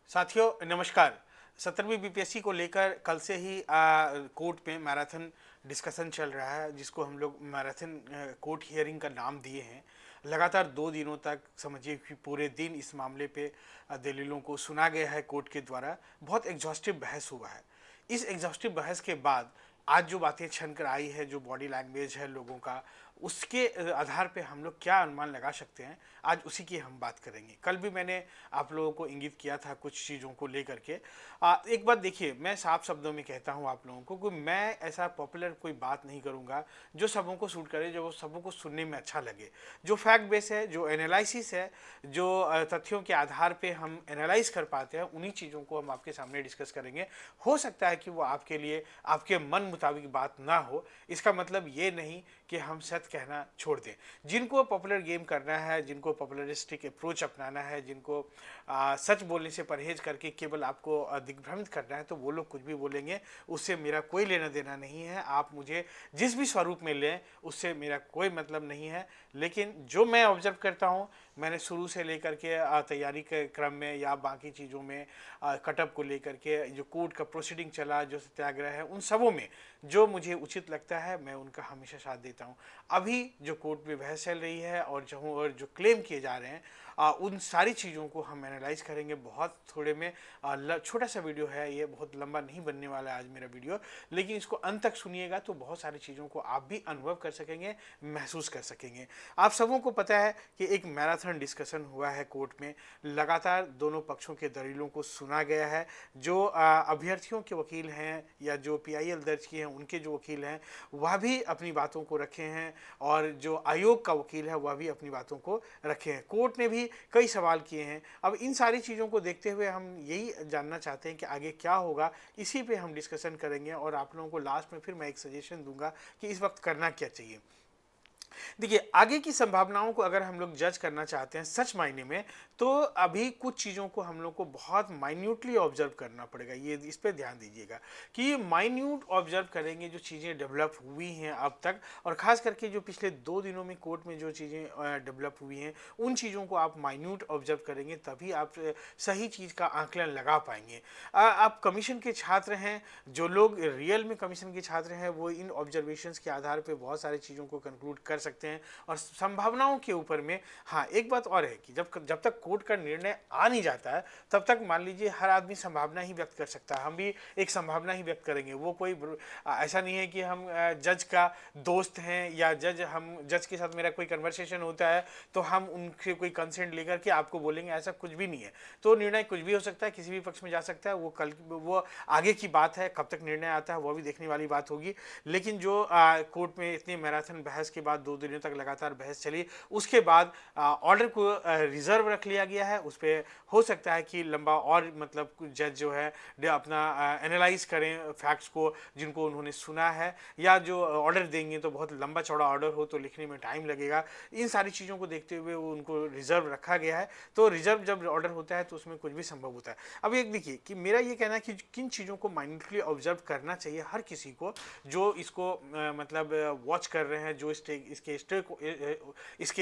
साथियों नमस्कार। 17वीं बीपीएससी को लेकर कल से ही कोर्ट में मैराथन डिस्कशन चल रहा है, जिसको हम लोग मैराथन कोर्ट हियरिंग का नाम दिए हैं। लगातार 2 दिनों तक समझिए कि पूरे दिन इस मामले पे दलीलों को सुना गया है कोर्ट के द्वारा। बहुत एग्जॉस्टिव बहस हुआ है। इस एग्जॉस्टिव बहस के बाद आज जो बातें छन कर आई है, जो बॉडी लैंग्वेज है लोगों का, उसके आधार पे हम लोग क्या अनुमान लगा सकते हैं, आज उसी की हम बात करेंगे। कल भी मैंने आप लोगों को इंगित किया था कुछ चीज़ों को लेकर के। एक बात देखिए, मैं साफ शब्दों में कहता हूँ आप लोगों को कि मैं ऐसा पॉपुलर कोई बात नहीं करूँगा जो सबों को सूट करे, जो सबों को सुनने में अच्छा लगे। जो फैक्ट बेस है, जो एनालिसिस है, जो तथ्यों के आधार पे हम एनालाइज कर पाते हैं, उन्हीं चीज़ों को हम आपके सामने डिस्कस करेंगे। हो सकता है कि वो आपके लिए आपके मन मुताबिक बात ना हो, इसका मतलब ये नहीं कि हम सत्य कहना छोड़ दें। जिनको पॉपुलर गेम करना है, जिनको पॉपुलरिस्टिक अप्रोच अपनाना है, जिनको सच बोलने से परहेज करके केवल आपको दिग्भ्रमित करना है, तो वो लोग कुछ भी बोलेंगे, उससे मेरा कोई लेना देना नहीं है। आप मुझे जिस भी स्वरूप में लें, उससे मेरा कोई मतलब नहीं है। लेकिन जो मैं ऑब्जर्व करता हूँ, मैंने शुरू से लेकर के तैयारी के क्रम में या बाकी चीज़ों में, कटअप को लेकर के जो कोर्ट का प्रोसीडिंग चला, जो सत्याग्रह है, उन सबों में जो मुझे उचित लगता है मैं उनका हमेशा साथ देता हूँ। अभी जो कोर्ट में बहस चल रही है और जो क्लेम किए जा रहे हैं, उन सारी चीज़ों को हम एनालाइज करेंगे बहुत थोड़े में। छोटा सा वीडियो है ये, बहुत लंबा नहीं बनने वाला है आज मेरा वीडियो, लेकिन इसको अंत तक सुनिएगा तो बहुत सारी चीज़ों को आप भी अनुभव कर सकेंगे, महसूस कर सकेंगे। आप सबों को पता है कि एक मैराथन डिस्कशन हुआ है कोर्ट में। लगातार दोनों पक्षों के दलीलों को सुना गया है। जो अभ्यर्थियों के वकील हैं या जो पीआईएल दर्ज किए हैं उनके जो वकील हैं, वह भी अपनी बातों को रखे हैं, और जो आयोग का वकील है वह भी अपनी बातों को रखे हैं। कोर्ट ने भी कई सवाल किए हैं। अब इन सारी चीज़ों को देखते हुए हम यही जानना चाहते हैं कि आगे क्या होगा, इसी पे हम डिस्कशन करेंगे। और आप लोगों को लास्ट में फिर मैं एक सजेशन दूंगा कि इस वक्त करना क्या चाहिए। देखिए, आगे की संभावनाओं को अगर हम लोग जज करना चाहते हैं सच मायने में, तो अभी कुछ चीज़ों को हम लोग को बहुत माइन्यूटली ऑब्जर्व करना पड़ेगा। ये इस पे ध्यान दीजिएगा कि माइन्यूट ऑब्जर्व करेंगे जो चीज़ें डेवलप हुई हैं अब तक, और ख़ास करके जो पिछले 2 दिनों में कोर्ट में जो चीज़ें डेवलप हुई हैं, उन चीज़ों को आप माइन्यूट ऑब्जर्व करेंगे, तभी आप सही चीज़ का आकलन लगा पाएंगे। आप कमीशन के छात्र हैं, जो लोग रियल में कमीशन के छात्र हैं, वो इन ऑब्जर्वेशंस के आधार पर बहुत सारी चीज़ों को कंक्लूड कर सकते हैं। और संभावनाओं के ऊपर में, हाँ, एक बात और है कि जब तक कोर्ट का निर्णय आ नहीं जाता है, तब तक मान लीजिए हर आदमी संभावना ही व्यक्त कर सकता है। हम भी एक संभावना ही व्यक्त करेंगे। वो कोई ऐसा नहीं है कि हम जज का दोस्त हैं, या जज के साथ मेरा कोई कन्वर्सेशन होता है तो हम उनसे कोई कंसेंट लेकर के आपको बोलेंगे, ऐसा कुछ भी नहीं है। तो निर्णय कुछ भी हो सकता है, किसी भी पक्ष में जा सकता है। वो आगे की बात है, कब तक निर्णय आता है वो भी देखने वाली बात होगी। लेकिन जो कोर्ट में इतनी मैराथन बहस के बाद 2 दिनों तक लगातार बहस चली, उसके बाद ऑर्डर को रिजर्व रख लिया गया है। उस पर हो सकता है कि लंबा और मतलब जज जो है अपना एनालाइज करें फैक्ट्स को जिनको उन्होंने सुना है, या जो ऑर्डर देंगे तो बहुत लंबा चौड़ा ऑर्डर हो तो लिखने में टाइम लगेगा। इन सारी चीज़ों को देखते हुए उनको रिजर्व रखा गया है। तो रिजर्व जब ऑर्डर होता है तो उसमें कुछ भी संभव होता है। अब एक देखिए कि मेरा ये कहना है कि किन चीज़ों को माइन्यूटली ऑब्जर्व करना चाहिए हर किसी को, जो इसको मतलब वॉच कर रहे हैं, जो इसके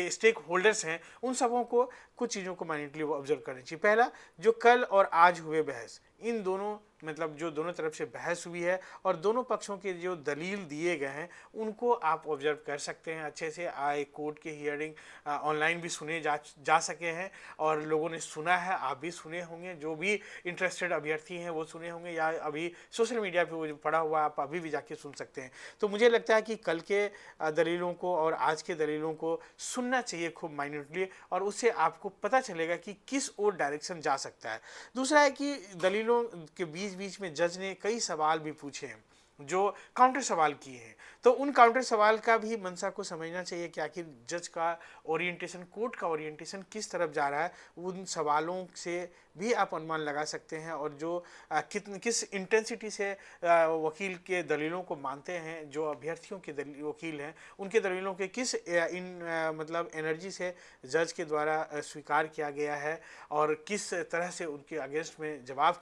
स्टेक होल्डर्स हैं, उन सबों को कुछ चीज़ों को माइन्यूटली ऑब्जर्व करनी चाहिए। पहला, जो कल और आज हुए बहस, इन दोनों मतलब जो दोनों तरफ से बहस हुई है और दोनों पक्षों के जो दलील दिए गए हैं, उनको आप ऑब्जर्व कर सकते हैं अच्छे से। आए कोर्ट के हियरिंग ऑनलाइन भी सुने जा सके हैं, और लोगों ने सुना है, आप भी सुने होंगे, जो भी इंटरेस्टेड अभ्यर्थी हैं वो सुने होंगे, या अभी सोशल मीडिया पे वो पड़ा हुआ आप अभी भी जाके सुन सकते हैं। तो मुझे लगता है कि कल के दलीलों को और आज के दलीलों को सुनना चाहिए खूब माइन्यूटली, और उससे आपको पता चलेगा कि किस ओर डायरेक्शन जा सकता है। दूसरा है कि दलीलों के बीच बीच में जज ने कई सवाल भी पूछे हैं, जो काउंटर सवाल किए हैं। तो उन काउंटर सवाल का भी मंशा को समझना चाहिए कि आखिर जज का ओरिएंटेशन, कोर्ट का ओरिएंटेशन किस तरफ जा रहा है। उन सवालों से भी आप अनुमान लगा सकते हैं, और जो किस इंटेंसिटी से वकील के दलीलों को मानते हैं, जो अभ्यर्थियों के वकील हैं उनके दलीलों के किस मतलब एनर्जी से जज के द्वारा स्वीकार किया गया है, और किस तरह से उनके अगेंस्ट में जवाब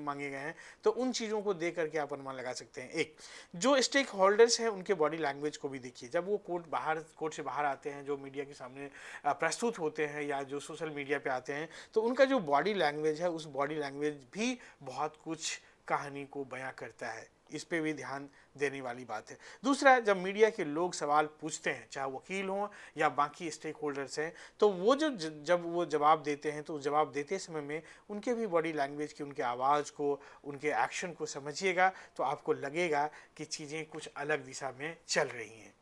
मांगे गए हैं। तो उन चीज़ों को देख करके आप अनुमान लगा सकते हैं। हैं। एक जो स्टेक होल्डर्स हैं उनके बॉडी लैंग्वेज को भी देखिए, जब वो कोर्ट से बाहर आते हैं, जो मीडिया के सामने प्रस्तुत होते हैं या जो सोशल मीडिया पे आते हैं, तो उनका जो बॉडी लैंग्वेज है, उस बॉडी लैंग्वेज भी बहुत कुछ कहानी को बयां करता है। इस पे भी ध्यान देने वाली बात है। दूसरा, जब मीडिया के लोग सवाल पूछते हैं, चाहे वकील हों या बाकी स्टेक होल्डर्स हैं, तो वो जब वो जवाब देते हैं, तो जवाब देते समय में उनके भी बॉडी लैंग्वेज की, उनके आवाज़ को, उनके एक्शन को समझिएगा, तो आपको लगेगा कि चीज़ें कुछ अलग दिशा में चल रही हैं।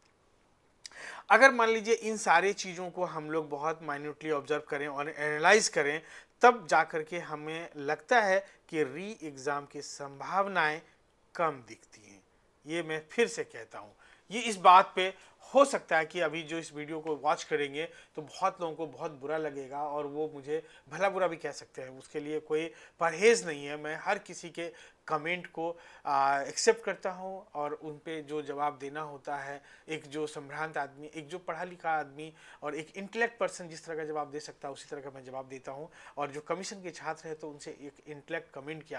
अगर मान लीजिए इन सारे चीज़ों को हम लोग बहुत माइन्यूटली ऑब्जर्व करें और एनालाइज करें, तब जा कर के हमें लगता है कि री एग्ज़ाम की संभावनाएं कम दिखती हैं। ये मैं फिर से कहता हूँ, ये इस बात पे हो सकता है कि अभी जो इस वीडियो को वॉच करेंगे तो बहुत लोगों को बहुत बुरा लगेगा और वो मुझे भला बुरा भी कह सकते हैं, उसके लिए कोई परहेज़ नहीं है। मैं हर किसी के कमेंट को एक्सेप्ट करता हूँ और उन पे जो जवाब देना होता है, एक जो संभ्रांत आदमी, एक जो पढ़ा लिखा आदमी और एक इंटेलेक्ट पर्सन जिस तरह का जवाब दे सकता है, उसी तरह का मैं जवाब देता हूँ। और जो कमीशन के छात्र हैं तो उनसे एक इंटेलेक्ट कमेंट की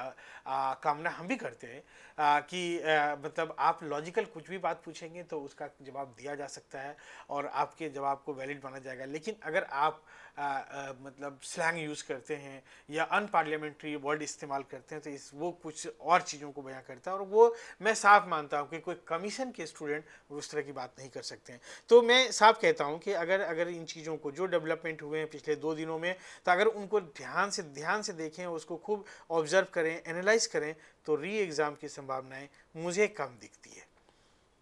कामना हम भी करते हैं कि मतलब आप लॉजिकल कुछ भी बात पूछेंगे तो उसका जवाब दिया जा सकता है और आपके जवाब को वैलिड माना जाएगा। लेकिन अगर आप मतलब स्लैंग यूज़ करते हैं या अनपार्लियामेंट्री वर्ड इस्तेमाल करते हैं, तो वो कुछ और चीज़ों को बयां करता है और वो मैं साफ मानता हूं कि कोई कमीशन के स्टूडेंट उस तरह की बात नहीं कर सकते हैं। तो मैं साफ कहता हूं कि अगर इन चीज़ों को, जो डेवलपमेंट हुए हैं पिछले 2 दिनों में, तो अगर उनको ध्यान से देखें, उसको खूब ऑब्जर्व करें, एनालाइज करें, तो री एग्ज़ाम की संभावनाएं मुझे कम दिखती है।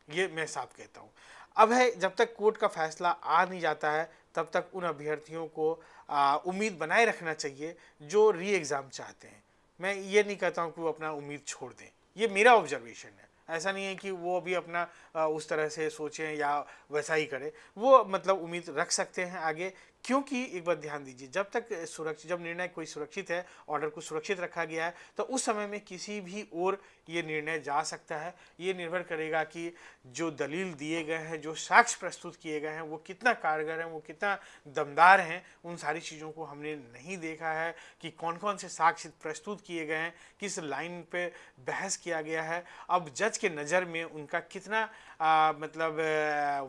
ये मैं साफ कहता हूँ। अब है, जब तक कोर्ट का फैसला आ नहीं जाता है, तब तक उन अभ्यर्थियों को उम्मीद बनाए रखना चाहिए जो री एग्ज़ाम चाहते हैं। मैं ये नहीं कहता हूँ कि वो अपना उम्मीद छोड़ दें, ये मेरा ऑब्जर्वेशन है। ऐसा नहीं है कि वो भी अपना उस तरह से सोचें या वैसा ही करें, वो मतलब उम्मीद रख सकते हैं आगे। क्योंकि एक बात ध्यान दीजिए, जब निर्णय कोई सुरक्षित है, ऑर्डर को सुरक्षित रखा गया है, तो उस समय में किसी भी ओर ये निर्णय जा सकता है। ये निर्भर करेगा कि जो दलील दिए गए हैं, जो साक्ष्य प्रस्तुत किए गए हैं, वो कितना कारगर हैं, वो कितना दमदार हैं। उन सारी चीज़ों को हमने नहीं देखा है कि कौन कौन से साक्ष्य प्रस्तुत किए गए हैं, किस लाइन पे बहस किया गया है। अब जज के नज़र में उनका कितना मतलब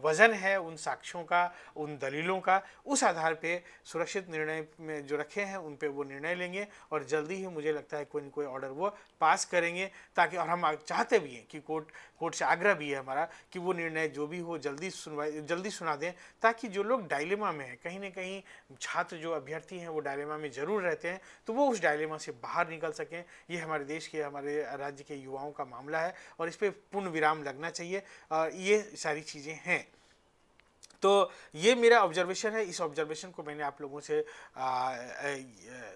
वज़न है उन साक्ष्यों का, उन दलीलों का, उस आधार पे सुरक्षित निर्णय में जो रखे हैं उन पे वो निर्णय लेंगे और जल्दी ही मुझे लगता है कोई न कोई ऑर्डर वो पास करेंगे, ताकि, और हम चाहते भी हैं कि कोर्ट से आग्रह भी है हमारा कि वो निर्णय जो भी हो जल्दी सुना दें, ताकि जो लोग डायलेमा में हैं, कहीं ना कहीं छात्र जो अभ्यर्थी हैं वो डायलेमा में ज़रूर रहते हैं, तो वो उस डायलेमा से बाहर निकल सकें। ये हमारे देश के, हमारे राज्य के युवाओं का मामला है और इस पर पूर्ण विराम लगना चाहिए। ये सारी चीज़ें हैं। तो ये मेरा ऑब्जर्वेशन है, इस ऑब्जर्वेशन को मैंने आप लोगों से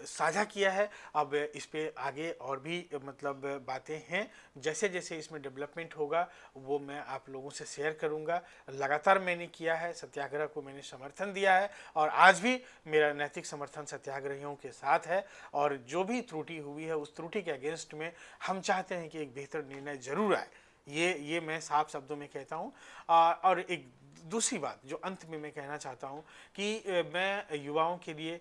साझा किया है। अब इस पे आगे और भी मतलब बातें हैं, जैसे जैसे इसमें डेवलपमेंट होगा वो मैं आप लोगों से शेयर करूंगा। लगातार मैंने किया है, सत्याग्रह को मैंने समर्थन दिया है और आज भी मेरा नैतिक समर्थन सत्याग्रहियों के साथ है। और जो भी त्रुटि हुई है, उस त्रुटि के अगेंस्ट में हम चाहते हैं कि एक बेहतर निर्णय जरूर आए। ये मैं साफ शब्दों में कहता हूँ। और एक दूसरी बात जो अंत में मैं कहना चाहता हूँ कि मैं युवाओं के लिए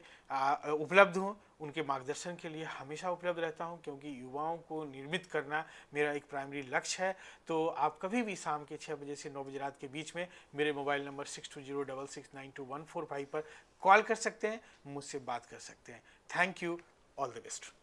उपलब्ध हूँ, उनके मार्गदर्शन के लिए हमेशा उपलब्ध रहता हूँ, क्योंकि युवाओं को निर्मित करना मेरा एक प्राइमरी लक्ष्य है। तो आप कभी भी शाम के 6 बजे से 9 बजे रात के बीच में मेरे मोबाइल नंबर 6206692145 पर कॉल कर सकते हैं, मुझसे बात कर सकते हैं। Thank you, all the best.